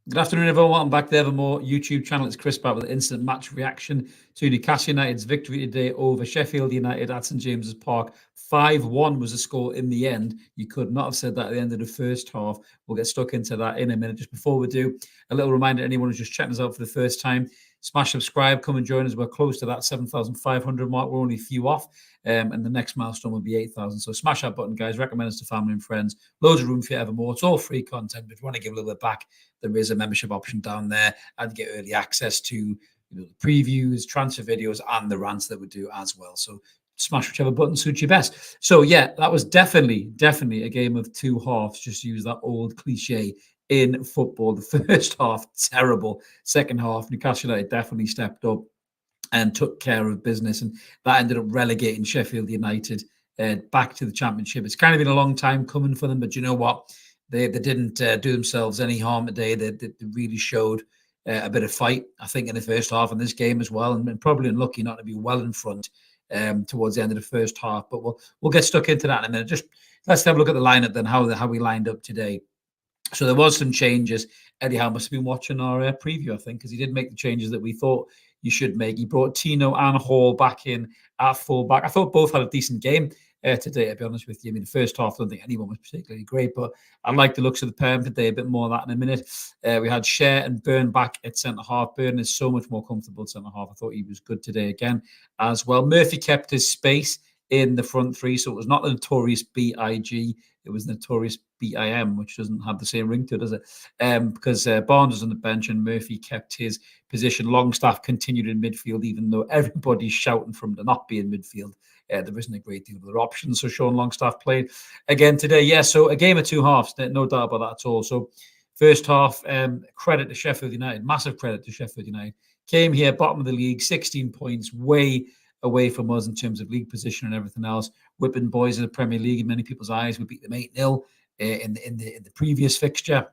Good afternoon, everyone. Welcome back to the Evermore YouTube channel. It's Chris back with an instant match reaction to Newcastle United's victory today over Sheffield United at St James's Park. 5-1 was the score in the end. You could not have said that at the end of the first half. We'll get stuck into that in a minute. Just before we do, a little reminder to anyone who's just checking us out for the first time, smash subscribe, come and join us. We're close to that 7,500 mark. We're only a few off, and the next milestone will be 8,000. So smash that button, guys. Recommend us to family and friends. Loads of room for you Evermore. It's all free content, but if you want to give a little bit back, there is a membership option down there and get early access to the previews, transfer videos, and the rants that we do as well. So smash whichever button suits you best. So yeah, that was definitely a game of two halves. Just to use that old cliche in football. The first half, terrible. Second half, Newcastle United definitely stepped up and took care of business, and that ended up relegating Sheffield United back to the Championship. It's kind of been a long time coming for them, but you know what? They didn't do themselves any harm today. They really showed a bit of fight, I think, in the first half in this game as well, and probably unlucky not to be well in front towards the end of the first half. But we'll get stuck into that in a minute. Just let's have a look at the lineup then, how we lined up today. So there was some changes. Eddie Howe must have been watching our preview, I think, because he did make the changes that we thought you should make. He brought Tino and Hall back in at full-back. I thought both had a decent game today, to be honest with you. I mean, the first half, I don't think anyone was particularly great, but I like the looks of the pair today. A bit more of that in a minute. We had Cher and Byrne back at centre-half. Byrne is so much more comfortable at centre-half. I thought he was good today again as well. Murphy kept his space in the front three, so it was not the notorious BIG. It was notorious BIM, which doesn't have the same ring to it, does it? Because Barnes was on the bench and Murphy kept his position. Longstaff continued in midfield, even though everybody's shouting for him to not be in midfield. There isn't a great deal of other options. So Sean Longstaff played again today. Yeah, so a game of two halves, no doubt about that at all. So first half, credit to Sheffield United, massive credit to Sheffield United. Came here, bottom of the league, 16 points, way away from us in terms of league position and everything else. Whipping boys in the Premier League in many people's eyes. We beat them 8-0 in the previous fixture,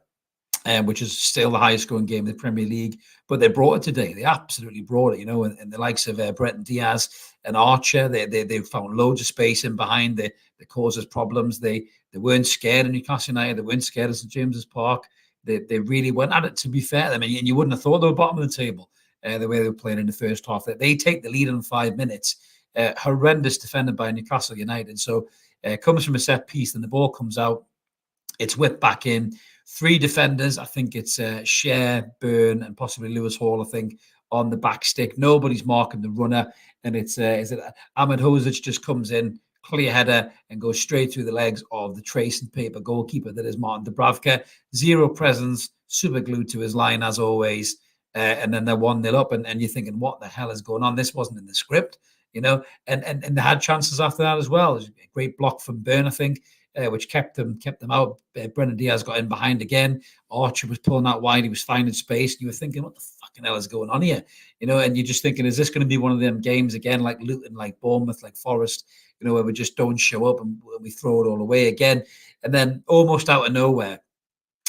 which is still the highest scoring game in the Premier League. But they brought it today. They absolutely brought it, you know, and the likes of Brenton Diaz and Archer, they found loads of space in behind. They caused us problems. They weren't scared of Newcastle United. They weren't scared of St James's Park. They really went at it, to be fair. I mean, and you wouldn't have thought they were bottom of the table. The way they were playing in the first half, that they take the lead in 5 minutes. Horrendous defended by Newcastle United. So it comes from a set piece, and the ball comes out. It's whipped back in. 3 defenders. I think it's Cher, Byrne, and possibly Lewis Hall, I think, on the back stick. Nobody's marking the runner. And it's Ahmed Hozic just comes in, clear header, and goes straight through the legs of the trace and paper goalkeeper that is Martin Dubravka. Zero presence, super glued to his line as always. And then they're 1-0 up, and you're thinking, what the hell is going on? This wasn't in the script, you know. And they had chances after that as well. It was a great block from Byrne, I think, which kept them out. Brendan Diaz got in behind again. Archer was pulling out wide. He was finding space. You were thinking, what the fucking hell is going on here? You know, and you're just thinking, is this going to be one of them games again, like Luton, like Bournemouth, like Forest, you know, where we just don't show up and we throw it all away again? And then almost out of nowhere,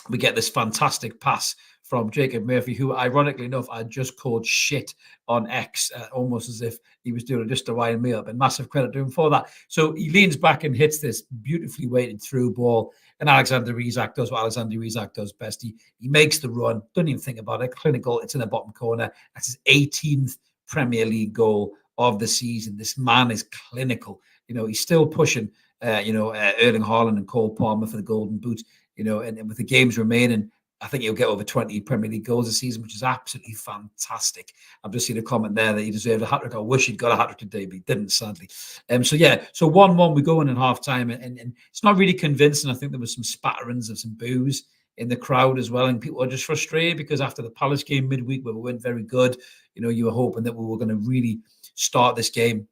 we get this fantastic pass from Jacob Murphy, who, ironically enough, I just called shit on X, almost as if he was doing it just to wind me up. And massive credit to him for that. So he leans back and hits this beautifully weighted through ball. And Alexander Isak does what Alexander Isak does best. He makes the run, doesn't even think about it. Clinical, it's in the bottom corner. That's his 18th Premier League goal of the season. This man is clinical. You know, he's still pushing, Erling Haaland and Cole Palmer for the Golden Boot. You know, and with the games remaining, I think he'll get over 20 Premier League goals this season, which is absolutely fantastic. I've just seen a comment there that he deserved a hat-trick. I wish he'd got a hat-trick today, but he didn't, sadly. So 1-1, we go in half-time, and it's not really convincing. I think there was some spatterings of some boos in the crowd as well, and people are just frustrated because after the Palace game midweek, where we weren't very good, you know, you were hoping that we were going to really start this game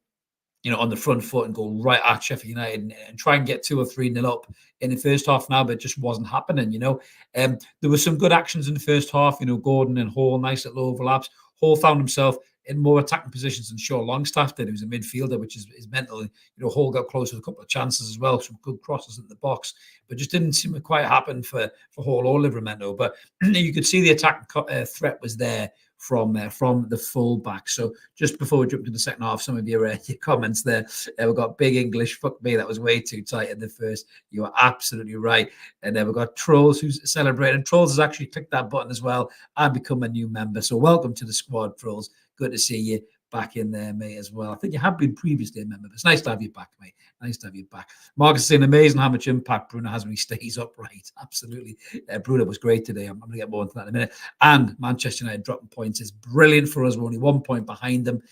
on the front foot and go right at Sheffield United and try and get 2 or 3-0 up in the first half now, but it just wasn't happening. There were some good actions in the first half. Gordon and Hall, nice little overlaps. Hall found himself in more attacking positions than Shaw Longstaff did. He was a midfielder, which is mental. Hall got close with a couple of chances as well, some good crosses in the box, but just didn't seem to quite happen for Hall or Livramento. But you could see the attack threat was there from the full back. So just before we jump to the second half, some of your comments there, we've got Big English, fuck me, that was way too tight in the first. You are absolutely right. And then we've got Trolls who's celebrating. Trolls has actually clicked that button as well and become a new member. So welcome to the squad, Trolls. Good to see you back in there, mate, as well. I think you have been previously a member, but it's nice to have you back, mate. Nice to have you back. Marcus is saying amazing how much impact Bruno has when he stays upright. Absolutely. Bruno was great today. I'm going to get more into that in a minute. And Manchester United dropping points is brilliant for us. We're only 1 point behind them,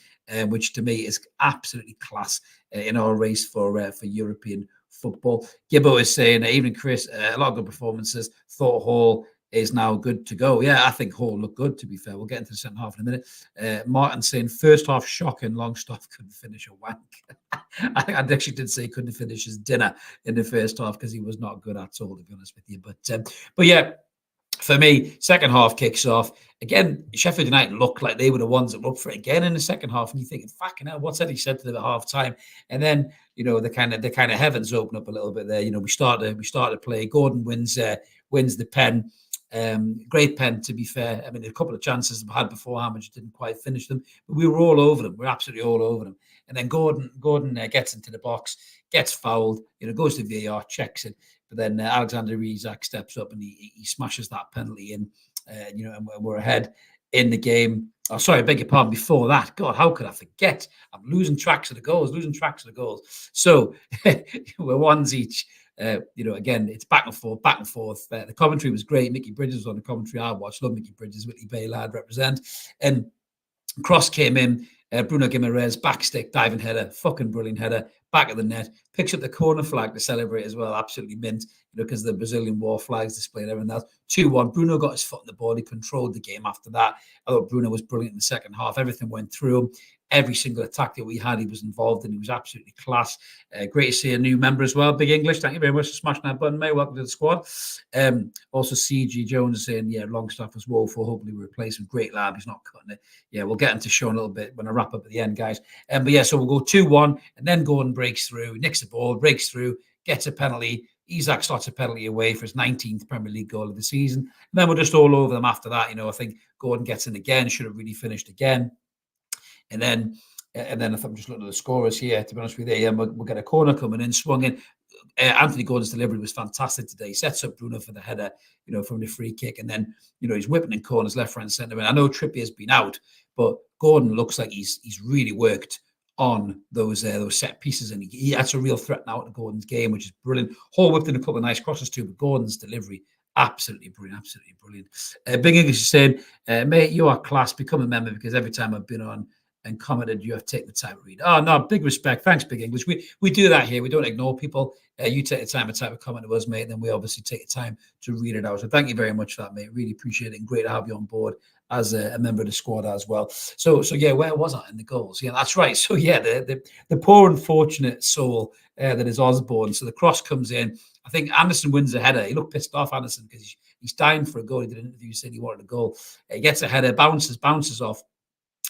which to me is absolutely class in our race for European football. Gibbo is saying, evening, Chris, a lot of good performances. Thought Hall is now good to go. Yeah, I think Hall looked good, to be fair. We'll get into the second half in a minute. Martin saying, first half shocking, Longstaff couldn't finish a wank. I think I actually did say he couldn't finish his dinner in the first half because he was not good at all, to be honest with you. But yeah, for me, second half kicks off. Again, Sheffield United looked like they were the ones that were up for it again in the second half. And you're thinking, fucking hell, what's that he said to them at half time? And then, the kind of heavens open up a little bit there. We started to play. Gordon wins the pen. Great pen, to be fair. I mean, a couple of chances we had beforehand, which didn't quite finish them. But we were all over them. We're absolutely all over them. And then Gordon gets into the box, gets fouled, goes to VAR, checks it. But then Alexander Isak steps up and he smashes that penalty in, and we're ahead in the game. Oh, sorry, I beg your pardon. Before that, God, how could I forget? I'm losing tracks of the goals. So we're ones each. Again, it's back and forth. The commentary was great. Mickey Bridges was on the commentary. I watched. Love Mickey Bridges. Whitley Bay lad represent. And cross came in. Bruno Guimaraes, backstick, diving header, fucking brilliant header, back of the net, picks up the corner flag to celebrate as well, absolutely mint, because the Brazilian war flags displayed everything else. 2-1, Bruno got his foot in the ball, he controlled the game after that. I thought Bruno was brilliant in the second half, everything went through him. Every single attack that we had, he was involved in. He was absolutely class. Great to see a new member as well. Big English, thank you very much for smashing that button, mate. Welcome to the squad. Also, CG Jones is saying, yeah, Longstaff was woeful. Hopefully, we replace him. Great lad. He's not cutting it. Yeah, we'll get into Sean a little bit when I wrap up at the end, guys. But yeah, so we'll go 2-1, and then Gordon breaks through, nicks the ball, breaks through, gets a penalty. Isak slots a penalty away for his 19th Premier League goal of the season. And then we're just all over them after that. I think Gordon gets in again, should have really finished again. And then if I'm just looking at the scorers here, to be honest with you, we'll get a corner coming in, swung in. Anthony Gordon's delivery was fantastic today. He sets up Bruno for the header, from the free kick. And then, he's whipping in corners left, right, and centre. And I know Trippier's been out, but Gordon looks like he's really worked on those set pieces. And that's a real threat now to Gordon's game, which is brilliant. Hall whipped in a couple of nice crosses too, but Gordon's delivery, absolutely brilliant. Big English is saying, mate, you are class. Become a member, because every time I've been on and commented, you have taken the time to read. Oh, no, big respect. Thanks, Big English. We do that here. We don't ignore people. You take the time to type a comment to us, mate, and then we obviously take the time to read it out. So thank you very much for that, mate. Really appreciate it, and great to have you on board as a member of the squad as well. So yeah, where was I in the goals? Yeah, that's right. So yeah, the poor unfortunate soul that is Osborne. So the cross comes in. I think Anderson wins a header. He looked pissed off, Anderson, because he's dying for a goal. He did an interview saying he wanted a goal. He gets a header, bounces off.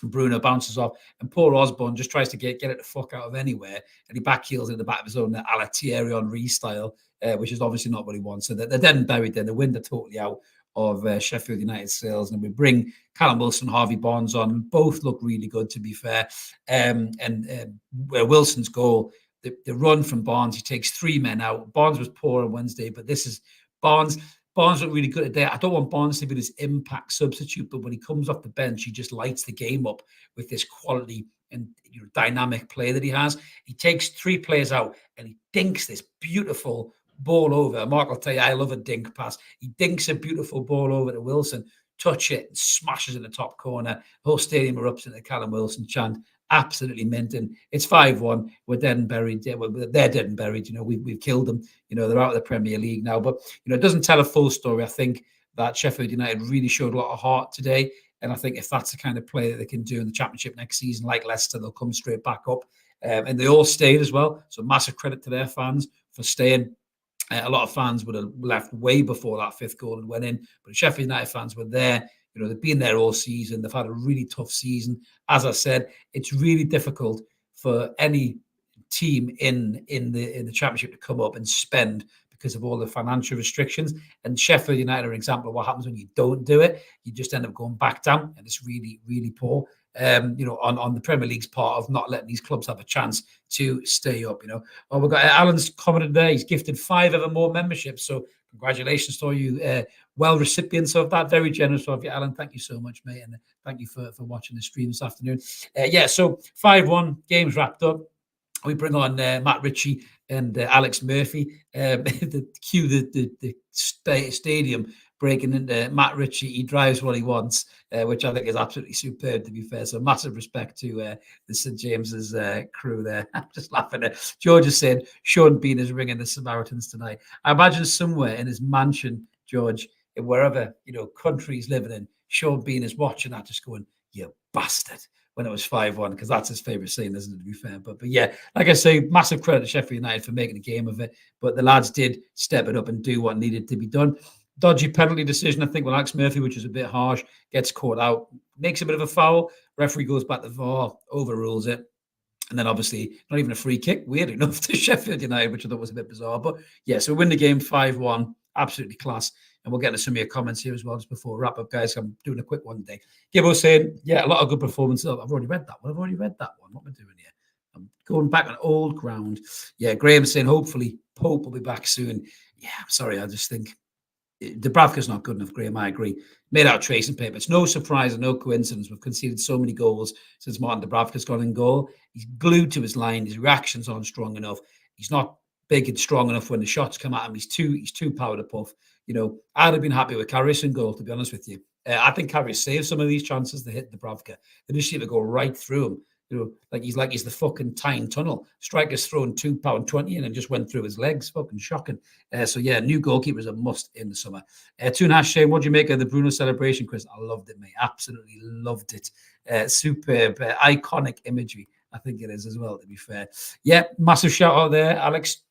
Bruno bounces off, and poor Osborne just tries to get it the fuck out of anywhere, and he backheels in the back of his own a la Thierry Henry style, which is obviously not what he wants. So they're dead and buried there. The wind are totally out of Sheffield United sails, and we bring Callum Wilson, Harvey Barnes on. Both look really good, to be fair. Wilson's goal, the run from Barnes, he takes 3 men out. Barnes was poor on Wednesday, but this is Barnes. Barnes looked really good today. I don't want Barnes to be this impact substitute, but when he comes off the bench, he just lights the game up with this quality and dynamic play that he has. He takes 3 players out and he dinks this beautiful ball over. Mark will tell you, I love a dink pass. He dinks a beautiful ball over to Wilson, touch it, and smashes in the top corner. The whole stadium erupts into the Callum Wilson chant. Absolutely minting. It's 5-1. We're dead and buried. They're dead and buried. We've killed them. They're out of the Premier League now. But it doesn't tell a full story. I think that Sheffield United really showed a lot of heart today, and I think if that's the kind of play that they can do in the Championship next season, like Leicester, they'll come straight back up. and they all stayed as well. So massive credit to their fans for staying. A lot of fans would have left way before that fifth goal and went in, but Sheffield United fans were there. They've been there all season. They've had a really tough season. As I said, it's really difficult for any team in the championship to come up and spend because of all the financial restrictions. And Sheffield United are an example of what happens when you don't do it. You just end up going back down, and it's really, really poor. On the Premier League's part of not letting these clubs have a chance to stay up. We've got Alan's commented there. He's gifted 5 Evermore memberships. So congratulations to all you well recipients of that. Very generous of you, Alan. Thank you so much, mate. And thank you for watching the stream this afternoon. So 5-1, game's wrapped up. We bring on Matt Ritchie and Alex Murphy. The stadium breaking into Matt Ritchie. He drives what he wants, which I think is absolutely superb, to be fair. So massive respect to the St. James's crew there. I'm just laughing at George has said Sean Bean is ringing the Samaritans tonight. I imagine somewhere in his mansion, George, in wherever country he's living in, Sean Bean is watching that, just going, "You bastard," when it was 5-1, because that's his favourite scene, isn't it, to be fair? But yeah, like I say, massive credit to Sheffield United for making a game of it. But the lads did step it up and do what needed to be done. Dodgy penalty decision, I think, with Alex Murphy, which is a bit harsh, gets caught out, makes a bit of a foul. Referee goes back to VAR, overrules it. And then obviously not even a free kick, weird enough, to Sheffield United, which I thought was a bit bizarre. But yeah, so we win the game 5-1, absolutely class. And we'll get into some of your comments here as well just before we wrap up, guys. I'm doing a quick one today. Gibbo saying, yeah, a lot of good performances. I've already read that one. What am I doing here? I'm going back on old ground. Yeah, Graham saying, hopefully Pope will be back soon. Yeah, I'm sorry. I just think Dubravka's not good enough, Graham. I agree. Made out tracing paper. It's no surprise and no coincidence. We've conceded so many goals since Martin Dubravka's gone in goal. He's glued to his line. His reactions aren't strong enough. He's not big and strong enough when the shots come at him. He's too powder puff. I'd have been happy with Karius in goal, to be honest with you. I think Karius saved some of these chances to hit Dubravka. They just seem to go right through him. Like he's the fucking Tyne Tunnel. Striker's thrown £2.20 in and just went through his legs. Fucking shocking. So yeah, new goalkeeper is a must in the summer. Toon Shane, what do you make of the Bruno celebration, Chris? I loved it, mate. Absolutely loved it. Superb, iconic imagery. I think it is as well, to be fair. Yeah, massive shout out there, Alex.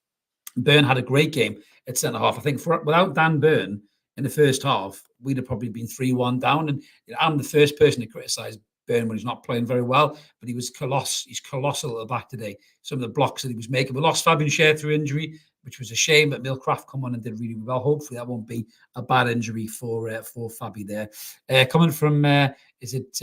Byrne had a great game at centre half. I think without Dan Byrne in the first half, we'd have probably been 3-1 down. And I'm the first person to criticise Byrne when he's not playing very well, but he's colossal at the back today. Some of the blocks that he was making. We lost Fabian Schär through injury, which was a shame, but Millcraft come on and did really well. Hopefully that won't be a bad injury for Fabi there. Coming from is it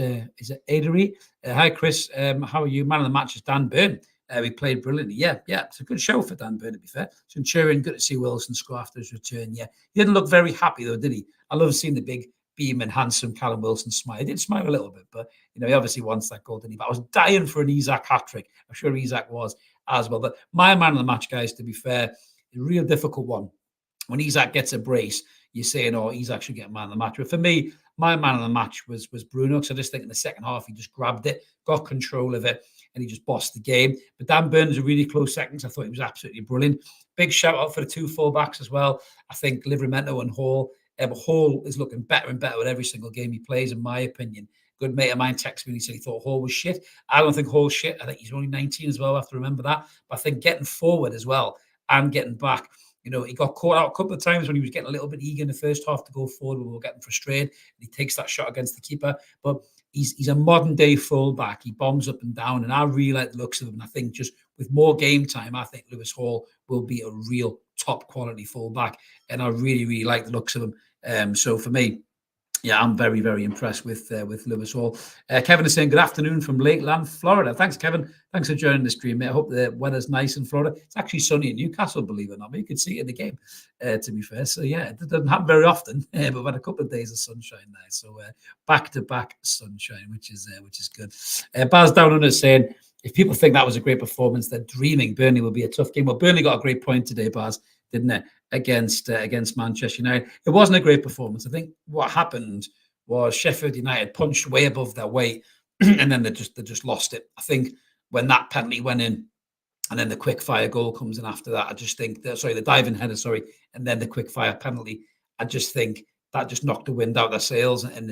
Adery? Hi Chris, how are you? Man of the match is Dan Byrne. We played brilliantly. Yeah, it's a good show for Dan Byrne, to be fair. Centurion, good to see Wilson score after his return. Yeah, he didn't look very happy though, did he? I love seeing the big beam and handsome Callum Wilson smile. He did smile a little bit, but he obviously wants that goal, didn't he? But I was dying for an Isak hat-trick. I'm sure Isak was as well. But my man of the match, guys, to be fair, a real difficult one. When Isak gets a brace, you're saying, oh, Isak should get man of the match. But for me, my man of the match was Bruno. So I just think in the second half, he just grabbed it, got control of it, and he just bossed the game. But Dan Byrne was a really close seconds. I thought he was absolutely brilliant. Big shout out for the 2 fullbacks as well. I think Livramento and Hall. Hall is looking better and better with every single game he plays, in my opinion. Good mate of mine texted me and he said he thought Hall was shit. I don't think Hall's shit. I think he's only 19 as well. I have to remember that. But I think getting forward as well and getting back, he got caught out a couple of times when he was getting a little bit eager in the first half to go forward. We were getting frustrated. And he takes that shot against the keeper. But he's a modern day fullback. He bombs up and down. And I really like the looks of him. And I think just with more game time, I think Lewis Hall will be a real top quality fullback. And I really, really like the looks of him. So for me, yeah, I'm very, very impressed with Lewis Hall. Kevin is saying, good afternoon from Lakeland, Florida. Thanks, Kevin. Thanks for joining the stream, mate. I hope the weather's nice in Florida. It's actually sunny in Newcastle, believe it or not. But you could see it in the game, to be fair. So, yeah, it doesn't happen very often, but we've had a couple of days of sunshine there. So, back-to-back sunshine, which is good. Baz Down Under saying, if people think that was a great performance, they're dreaming. Burnley will be a tough game. Well, Burnley got a great point today, Baz, didn't it, against Manchester United. It wasn't a great performance. I think what happened was Sheffield United punched way above their weight, and then they just lost it. I think when that penalty went in, and then the quick fire goal comes in after that, I just think the diving header, and then the quick fire penalty, I just think that just knocked the wind out of their sails, and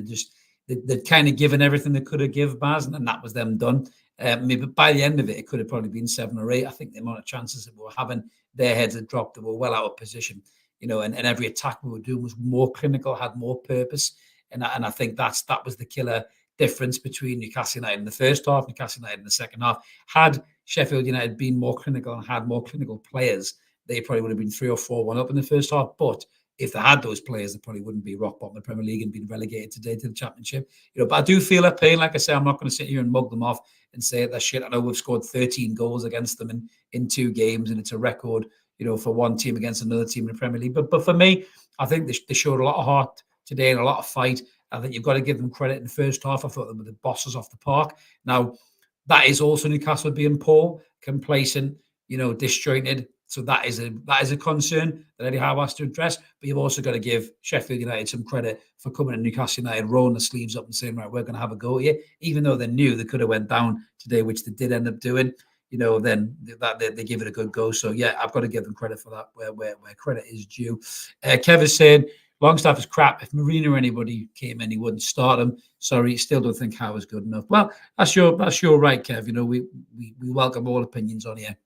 they'd kind of given everything they could have given Baz, and then that was them done. Maybe by the end of it, it could have probably been 7 or 8. I think the amount of chances that we were having, their heads had dropped, they were well out of position, and every attack we were doing was more clinical, had more purpose. And I think that was the killer difference between Newcastle United in the first half, Newcastle United in the second half. Had Sheffield United been more clinical and had more clinical players, they probably would have been 3 or 4-1 up in the first half. But if they had those players, they probably wouldn't be rock bottom of the Premier League and been relegated today to the Championship. But I do feel their pain. Like I say, I'm not going to sit here and mug them off and say that shit. I know we've scored 13 goals against them in 2 games, and it's a record, for one team against another team in the Premier League. But for me, I think they showed a lot of heart today and a lot of fight. I think you've got to give them credit in the first half. I thought they were the bosses off the park. Now, that is also Newcastle being poor, complacent, disjointed. So that is a concern that Eddie Howe has to address. But you've also got to give Sheffield United some credit for coming to Newcastle United, rolling the sleeves up and saying, right, we're going to have a go at you. Even though they knew they could have went down today, which they did end up doing, then they give it a good go. So, yeah, I've got to give them credit for that, where credit is due. Kev is saying, Longstaff is crap. If Marina or anybody came in, he wouldn't start him. Sorry, still don't think Howe is good enough. Well, that's your right, Kev. We welcome all opinions on here.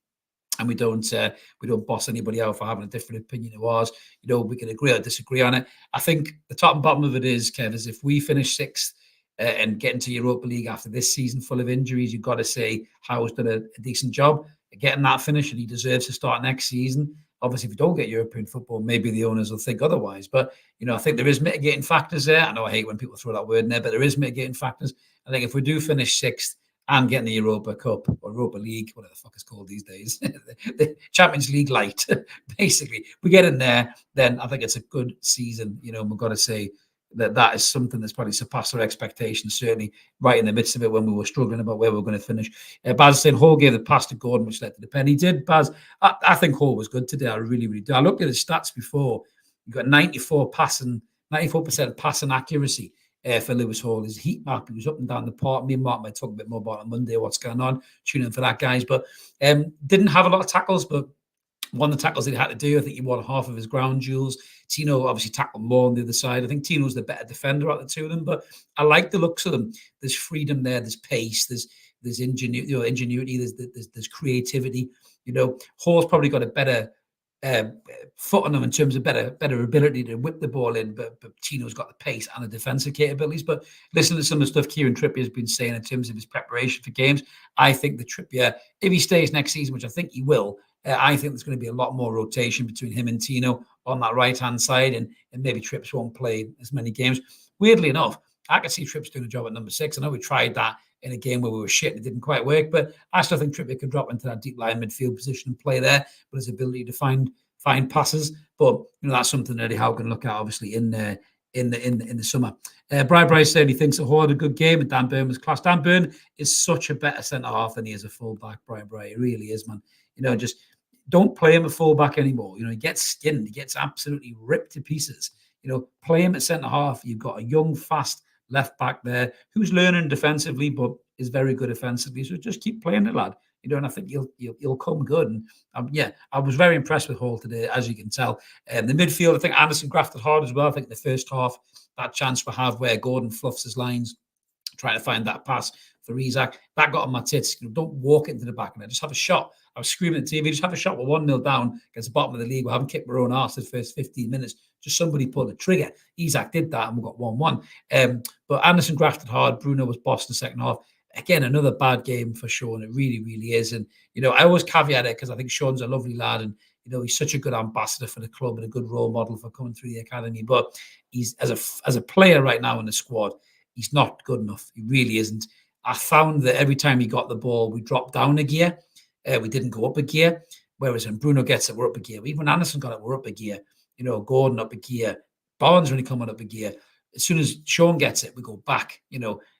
And we don't boss anybody out for having a different opinion of ours. We can agree or disagree on it. I think the top and bottom of it is, Kev, is if we finish 6th and get into Europa League after this season full of injuries, you've got to say Howe's done a decent job at getting that finish, and he deserves to start next season. Obviously, if we don't get European football, maybe the owners will think otherwise. But, I think there is mitigating factors there. I know I hate when people throw that word in there, but there is mitigating factors. I think if we do finish 6th, and getting the Europa Cup or Europa League, whatever the fuck it's called these days, the Champions League light, basically, we get in there, then I think it's a good season. We've got to say that is something that's probably surpassed our expectations, certainly right in the midst of it when we were struggling about where we were going to finish. Baz saying Hall gave the pass to Gordon, which led to the pen. He did, Baz. I think Hall was good today. I really, really do. I looked at his stats before. You've got 94% passing accuracy. For Lewis Hall, his heat map, he was up and down the park. Me and Mark might talk a bit more about on Monday what's going on. Tune in for that, guys. But didn't have a lot of tackles, but one of the tackles that he had to do, I think he won half of his ground duels. Tino obviously tackled more on the other side. I think Tino's the better defender out of the two of them, but I like the looks of them. There's freedom there, there's pace, there's ingenuity, there's creativity. Hall's probably got a better foot on them in terms of better ability to whip the ball in, but Tino's got the pace and the defensive capabilities. But listen to some of the stuff Kieran Trippier has been saying in terms of his preparation for games. I think the Trippier, if he stays next season, which I think he will, I think there's going to be a lot more rotation between him and Tino on that right-hand side, and maybe Trips won't play as many games. Weirdly enough, I could see Trips doing a job at number 6. I know we tried that in a game where we were shit and it didn't quite work, but I still think Trippier could drop into that deep line midfield position and play there, but his ability to find passes. But that's something Eddie Howe can look at, obviously, in the summer. Brian Bryce said he thinks that Hall had a good game and Dan Burn was class. Dan Burn is such a better centre half than he is a fullback. Brian Bryce, he really is, man. Just don't play him a fullback anymore. He gets skinned, he gets absolutely ripped to pieces. Play him at centre half. You've got a young, fast left back there who's learning defensively, but is very good offensively. So just keep playing the lad. And I think you'll come good. And I was very impressed with Hall today, as you can tell. The midfield, I think Anderson grafted hard as well. I think in the first half, that chance we have where Gordon fluffs his lines, trying to find that pass for Isak, that got on my tits. Don't walk into the back of it. Just have a shot. I was screaming at the TV, just have a shot. We're 1-0 down against the bottom of the league. We haven't kicked our own arse the first 15 minutes. Just somebody pull the trigger. Isak did that and we got 1-1. But Anderson grafted hard. Bruno was bossed in the second half. Again, another bad game for Sean. It really, really is. And, I always caveat it because I think Sean's a lovely lad and, he's such a good ambassador for the club and a good role model for coming through the academy. But he's, as a player right now in the squad, he's not good enough. He really isn't. I found that every time he got the ball, we dropped down a gear. We didn't go up a gear. Whereas when Bruno gets it, we're up a gear. Even when Anderson got it, we're up a gear. Gordon up a gear. Barnes really coming up a gear. As soon as Sean gets it, we go back.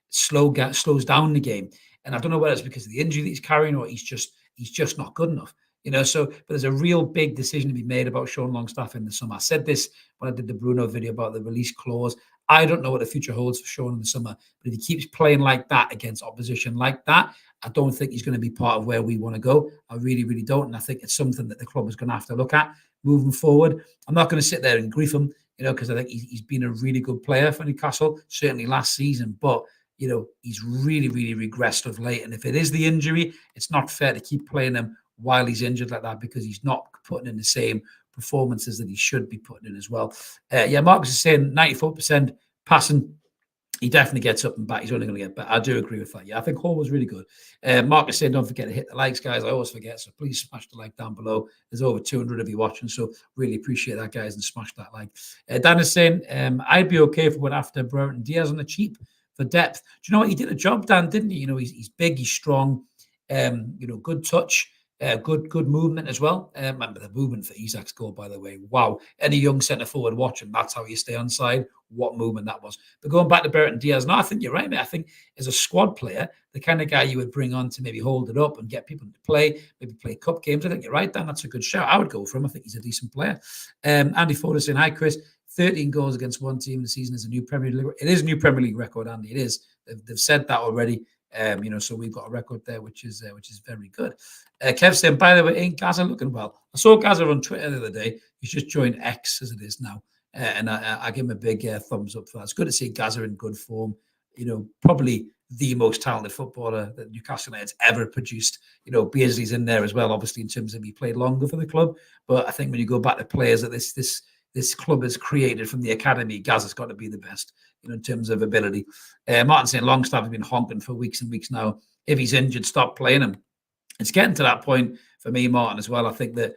Slows down the game. And I don't know whether it's because of the injury that he's carrying or he's just not good enough. But there's a real big decision to be made about Sean Longstaff in the summer. I said this when I did the Bruno video about the release clause. I don't know what the future holds for Sean in the summer, but if he keeps playing like that against opposition like that, I don't think he's going to be part of where we want to go. I really, really don't. And I think it's something that the club is going to have to look at moving forward. I'm not going to sit there and grief him, because I think he's been a really good player for Newcastle, certainly last season. But he's really, really regressed of late. And if it is the injury, it's not fair to keep playing him while he's injured like that, because he's not putting in the same performances that he should be putting in as well. Yeah, Marcus is saying 94% passing. He definitely gets up and back. He's only going to get better. I do agree with that. Yeah, I think Hall was really good. Mark is saying, don't forget to hit the likes, guys. I always forget. So please smash the like down below. There's over 200 of you watching. So really appreciate that, guys, and smash that like. Dan is saying, I'd be okay if we went after Brereton Diaz on the cheap for depth. Do you know what? He did a job, Dan, didn't he? He's big, he's strong, good touch. Good movement as well. Remember the movement for Isak's goal, by the way. Wow. Any young centre forward watching, that's how you stay on side. What movement that was. But going back to Brereton Diaz, no, I think you're right, mate. I think as a squad player, the kind of guy you would bring on to maybe hold it up and get people to play, maybe play cup games. I think you're right, Dan. That's a good shout. I would go for him. I think he's a decent player. Andy Ford is saying, hi, Chris. 13 goals against one team in the season is a new Premier League. It is a new Premier League record, Andy. It is. They've said that already. So we've got a record there, which is very good. Kev saying, by the way, ain't Gaza looking well? I saw Gaza on Twitter the other day. He's just joined X as it is now, and I give him a big thumbs up for that. It's good to see Gaza in good form. Probably the most talented footballer that Newcastle United's ever produced. Beardsley's in there as well, obviously, in terms of he played longer for the club. But I think when you go back to players that this club has created from the academy, Gaza's got to be the best, in terms of ability. Martin saying Longstaff has been honking for weeks and weeks now. If he's injured, stop playing him. It's getting to that point for me, Martin, as well. I think that,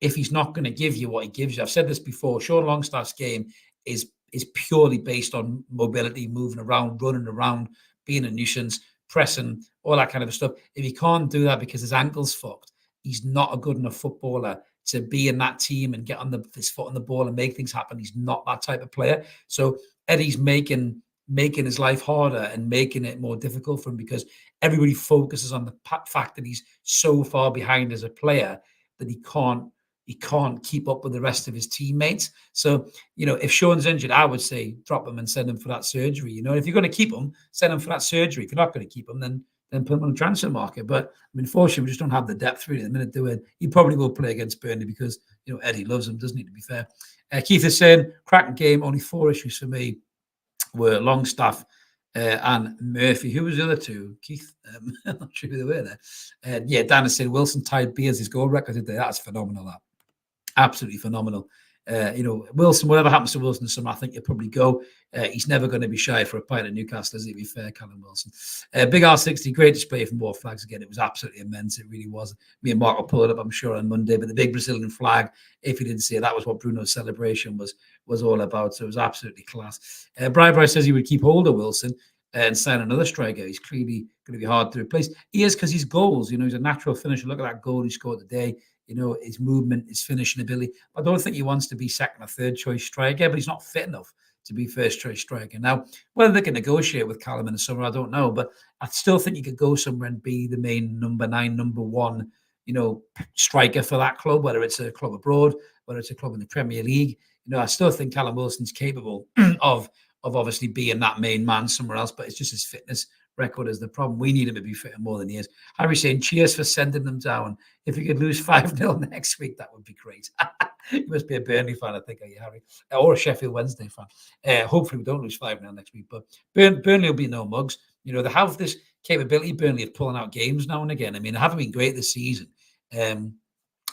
if he's not going to give you what he gives you, I've said this before, Sean Longstaff's game is purely based on mobility, moving around, running around, being a nuisance, pressing, all that kind of stuff. If he can't do that because his ankle's fucked, he's not a good enough footballer to be in that team and get on his foot on the ball and make things happen. He's not that type of player. So Eddie's making his life harder and making it more difficult for him, because everybody focuses on the fact that he's so far behind as a player that he can't keep up with the rest of his teammates. So, if Sean's injured, I would say drop him and send him for that surgery. If you're going to keep him, send him for that surgery. If you're not going to keep him, then put him on the transfer market. But unfortunately, we just don't have the depth really at the minute doing. He probably will play against Burnley because Eddie loves him, doesn't he? To be fair, Keith is saying cracking game. Only 4 issues for me were Longstaff and Murphy. Who was the other two? Keith, I'm not sure who they were there. Yeah, Dan is saying Wilson tied Beers' goal record today. That's phenomenal. That absolutely phenomenal. Wilson, whatever happens to Wilson this summer, I think he'll probably go. He's never going to be shy for a pint at Newcastle, is he? To be fair, Callum Wilson. Big R60, great display from War Flags again. It was absolutely immense. It really was. Me and Mark will pull it up, I'm sure, on Monday. But the big Brazilian flag, if you didn't see it, that was what Bruno's celebration was all about. So it was absolutely class. Brian says he would keep hold of Wilson and sign another striker. He's clearly going to be hard to replace. He is, because he's goals. He's a natural finisher. Look at that goal he scored today. His movement, his finishing ability. I don't think he wants to be second or third choice striker, but he's not fit enough to be first choice striker. Now, whether they can negotiate with Callum in the summer, I don't know, but I still think you could go somewhere and be the main number 9, number 1, striker for that club, whether it's a club abroad, whether it's a club in the Premier League. I still think Callum Wilson's capable of obviously being that main man somewhere else, but it's just his fitness record is the problem. We need him to be fit more than he is. Harry saying, cheers for sending them down. If you could lose 5-0 next week, that would be great. You must be a Burnley fan, I think, are you, Harry? Or a Sheffield Wednesday fan. Hopefully we don't lose 5-0 next week, but Burnley will be no mugs. They have this capability, Burnley, of pulling out games now and again. I mean, they haven't been great this season.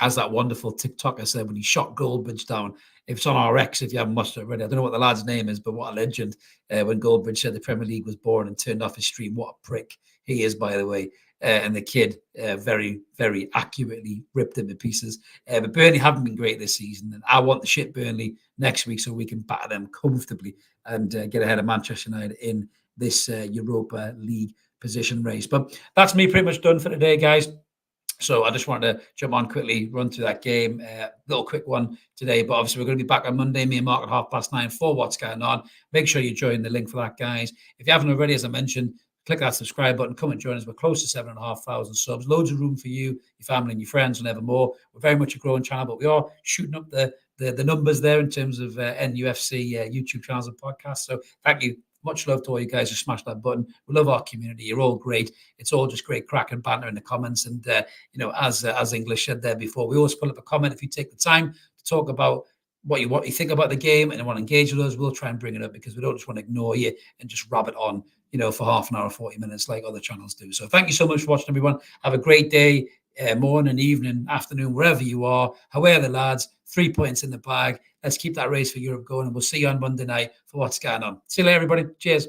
As that wonderful TikToker said when he shot Goldbridge down. If it's on RX, if you haven't watched it already, I don't know what the lad's name is, but what a legend. When Goldbridge said the Premier League was born and turned off his stream. What a prick he is, by the way. And the kid very, very accurately ripped him to pieces. But Burnley haven't been great this season. And I want the shit Burnley next week so we can batter them comfortably and get ahead of Manchester United in this Europa League position race. But that's me pretty much done for today, guys. So I just wanted to jump on quickly, run through that game. Little quick one today, but obviously we're going to be back on Monday, me and Mark at 9:30 for what's going on. Make sure you join the link for that, guys. If you haven't already, as I mentioned, click that subscribe button, come and join us. We're close to 7,500 subs. Loads of room for you, your family and your friends and ever more. We're very much a growing channel, but we are shooting up the numbers there in terms of NUFC YouTube channels and podcasts. So thank you. Much love to all you guys who smashed that button. We love our community. You're all great. It's all just great crack and banter in the comments. And, as English said there before, we always put up a comment. If you take the time to talk about what you think about the game and want to engage with us, we'll try and bring it up, because we don't just want to ignore you and just rabbit on for half an hour, 40 minutes, like other channels do. So thank you so much for watching, everyone. Have a great day, morning, evening, afternoon, wherever you are. How are the lads? 3 points in the bag. Let's keep that race for Europe going, and we'll see you on Monday night for what's going on. See you later, everybody. Cheers.